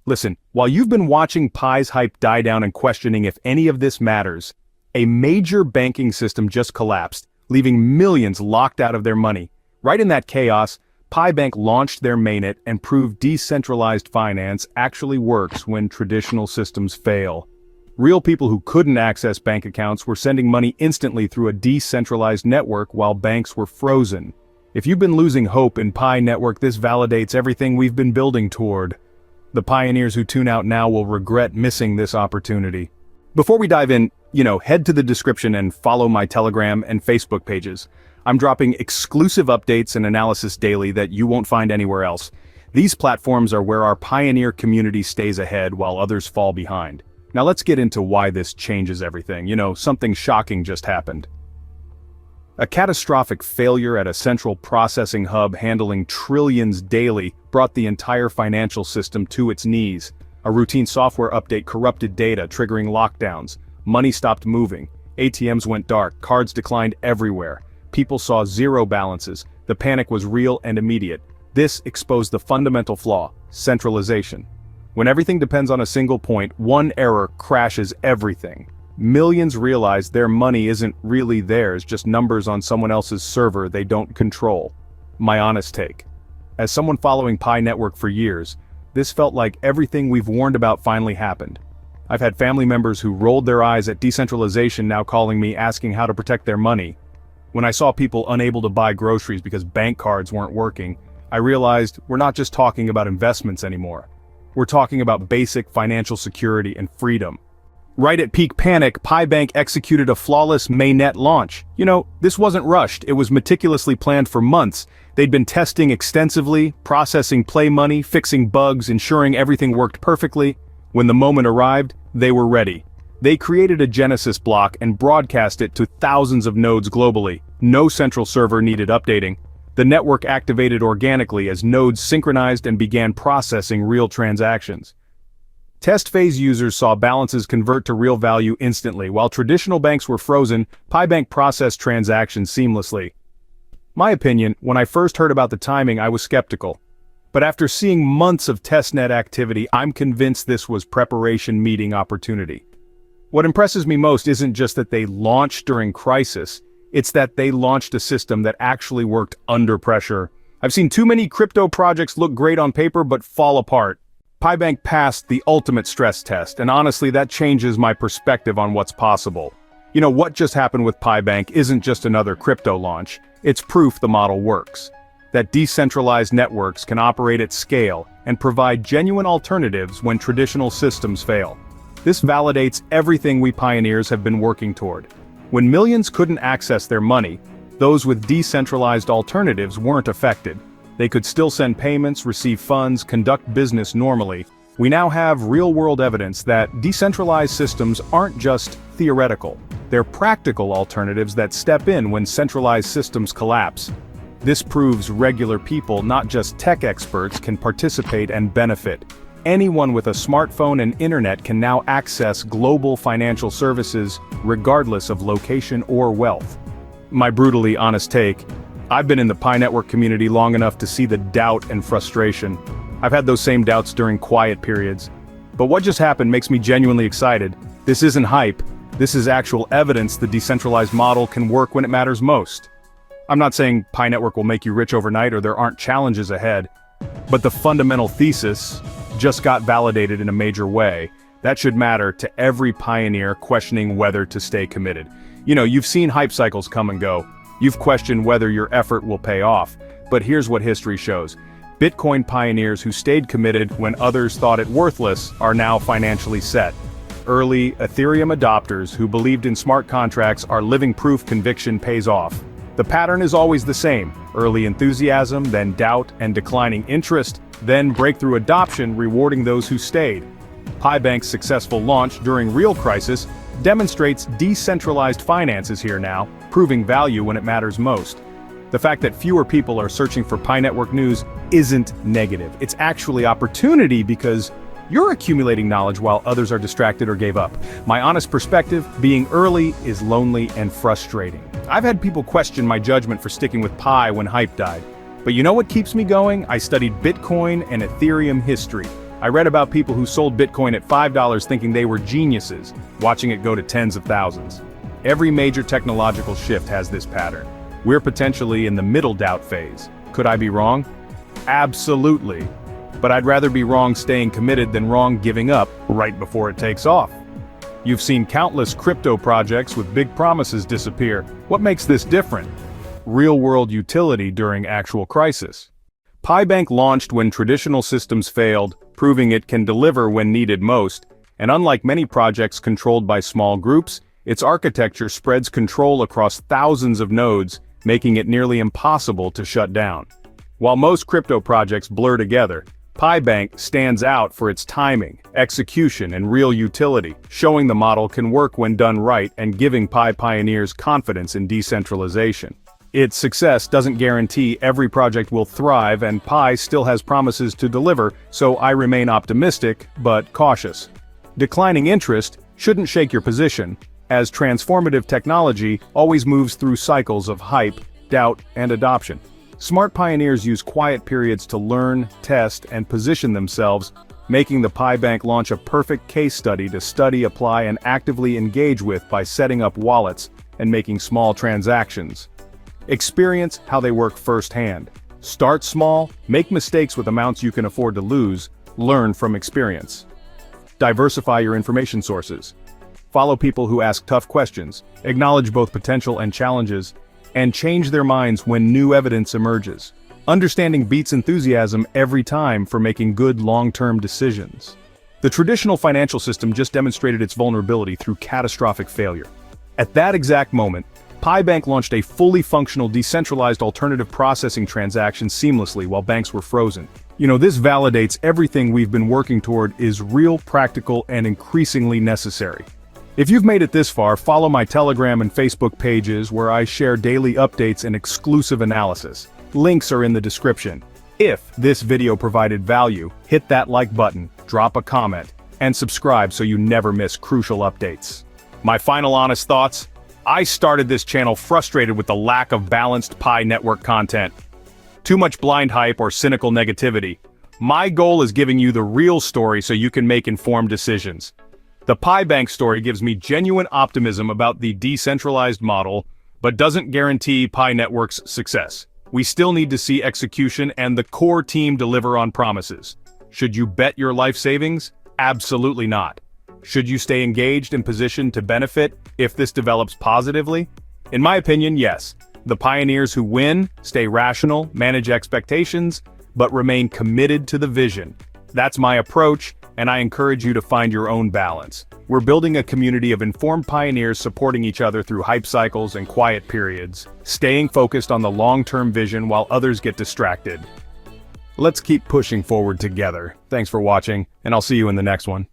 Listen, while you've been watching Pi's hype die down and questioning if any of this matters, a major banking system just collapsed, leaving millions locked out of their money. Right in that chaos, Pi Bank launched their Mainnet and proved decentralized finance actually works when traditional systems fail. Real people who couldn't access bank accounts were sending money instantly through a decentralized network while banks were frozen. If you've been losing hope in Pi Network, this validates everything we've been building toward. The pioneers who tune out now will regret missing this opportunity. Before we dive in, head to the description and follow my Telegram and Facebook pages. I'm dropping exclusive updates and analysis daily that you won't find anywhere else. These platforms are where our pioneer community stays ahead while others fall behind. Now let's get into why this changes everything. Something shocking just happened. A catastrophic failure at a central processing hub handling trillions daily brought the entire financial system to its knees. A routine software update corrupted data, triggering lockdowns. Money stopped moving. ATMs went dark, cards declined everywhere. People saw zero balances. The panic was real and immediate. This exposed the fundamental flaw: centralization. When everything depends on a single point, one error crashes everything. Millions realize their money isn't really theirs, just numbers on someone else's server they don't control. My honest take. As someone following Pi Network for years, this felt like everything we've warned about finally happened. I've had family members who rolled their eyes at decentralization now calling me asking how to protect their money. When I saw people unable to buy groceries because bank cards weren't working, I realized we're not just talking about investments anymore. We're talking about basic financial security and freedom. Right at peak panic, Pi Bank executed a flawless Mainnet launch. This wasn't rushed, it was meticulously planned for months. They'd been testing extensively, processing play money, fixing bugs, ensuring everything worked perfectly. When the moment arrived, they were ready. They created a Genesis block and broadcast it to thousands of nodes globally. No central server needed updating. The network activated organically as nodes synchronized and began processing real transactions. Test phase users saw balances convert to real value instantly. While traditional banks were frozen, Pi Bank processed transactions seamlessly. My opinion, when I first heard about the timing, I was skeptical. But after seeing months of testnet activity, I'm convinced this was preparation meeting opportunity. What impresses me most isn't just that they launched during crisis, it's that they launched a system that actually worked under pressure. I've seen too many crypto projects look great on paper but fall apart. Pi Bank passed the ultimate stress test, and honestly that changes my perspective on what's possible. What just happened with Pi Bank isn't just another crypto launch, it's proof the model works. That decentralized networks can operate at scale and provide genuine alternatives when traditional systems fail. This validates everything we pioneers have been working toward. When millions couldn't access their money, those with decentralized alternatives weren't affected. They could still send payments, receive funds, conduct business normally. We now have real-world evidence that decentralized systems aren't just theoretical. They're practical alternatives that step in when centralized systems collapse. This proves regular people, not just tech experts, can participate and benefit. Anyone with a smartphone and internet can now access global financial services, regardless of location or wealth. My brutally honest take: I've been in the Pi Network community long enough to see the doubt and frustration. I've had those same doubts during quiet periods. But what just happened makes me genuinely excited. This isn't hype, this is actual evidence the decentralized model can work when it matters most. I'm not saying Pi Network will make you rich overnight or there aren't challenges ahead, but the fundamental thesis just got validated in a major way. That should matter to every pioneer questioning whether to stay committed. You've seen hype cycles come and go. You've questioned whether your effort will pay off, but here's what history shows. Bitcoin pioneers who stayed committed when others thought it worthless are now financially set. Early Ethereum adopters who believed in smart contracts are living proof conviction pays off. The pattern is always the same: early enthusiasm, then doubt and declining interest, then breakthrough adoption rewarding those who stayed. Pi Bank's successful launch during real crisis demonstrates decentralized finance is here now, proving value when it matters most. The fact that fewer people are searching for Pi Network news isn't negative. It's actually opportunity because you're accumulating knowledge while others are distracted or gave up. My honest perspective, being early is lonely and frustrating. I've had people question my judgment for sticking with Pi when hype died. But you know what keeps me going? I studied Bitcoin and Ethereum history. I read about people who sold Bitcoin at $5 thinking they were geniuses, watching it go to tens of thousands. Every major technological shift has this pattern. We're potentially in the middle doubt phase. Could I be wrong? Absolutely. But I'd rather be wrong staying committed than wrong giving up right before it takes off. You've seen countless crypto projects with big promises disappear. What makes this different? Real-world utility during actual crisis. PiBank launched when traditional systems failed, proving it can deliver when needed most, and unlike many projects controlled by small groups, its architecture spreads control across thousands of nodes, making it nearly impossible to shut down. While most crypto projects blur together, PiBank stands out for its timing, execution, and real utility, showing the model can work when done right and giving Pi pioneers confidence in decentralization. Its success doesn't guarantee every project will thrive, and Pi still has promises to deliver, so I remain optimistic, but cautious. Declining interest shouldn't shake your position, as transformative technology always moves through cycles of hype, doubt, and adoption. Smart pioneers use quiet periods to learn, test, and position themselves, making the PiBank launch a perfect case study to study, apply, and actively engage with by setting up wallets and making small transactions. Experience how they work firsthand. Start small, make mistakes with amounts you can afford to lose, learn from experience. Diversify your information sources. Follow people who ask tough questions, acknowledge both potential and challenges, and change their minds when new evidence emerges. Understanding beats enthusiasm every time for making good long-term decisions. The traditional financial system just demonstrated its vulnerability through catastrophic failure. At that exact moment, PiBank launched a fully functional decentralized alternative processing transaction seamlessly while banks were frozen. This validates everything we've been working toward is real, practical, and increasingly necessary. If you've made it this far, follow my Telegram and Facebook pages where I share daily updates and exclusive analysis. Links are in the description. If this video provided value, hit that like button, drop a comment, and subscribe so you never miss crucial updates. My final honest thoughts? I started this channel frustrated with the lack of balanced Pi network content. Too much blind hype or cynical negativity. My goal is giving you the real story so you can make informed decisions. The PiBank story gives me genuine optimism about the decentralized model, but doesn't guarantee Pi Network's success. We still need to see execution and the core team deliver on promises. Should you bet your life savings? Absolutely not. Should you stay engaged and positioned to benefit if this develops positively? In my opinion, yes. The pioneers who win stay rational, manage expectations, but remain committed to the vision. That's my approach, and I encourage you to find your own balance. We're building a community of informed pioneers supporting each other through hype cycles and quiet periods, staying focused on the long-term vision while others get distracted. Let's keep pushing forward together. Thanks for watching, and I'll see you in the next one.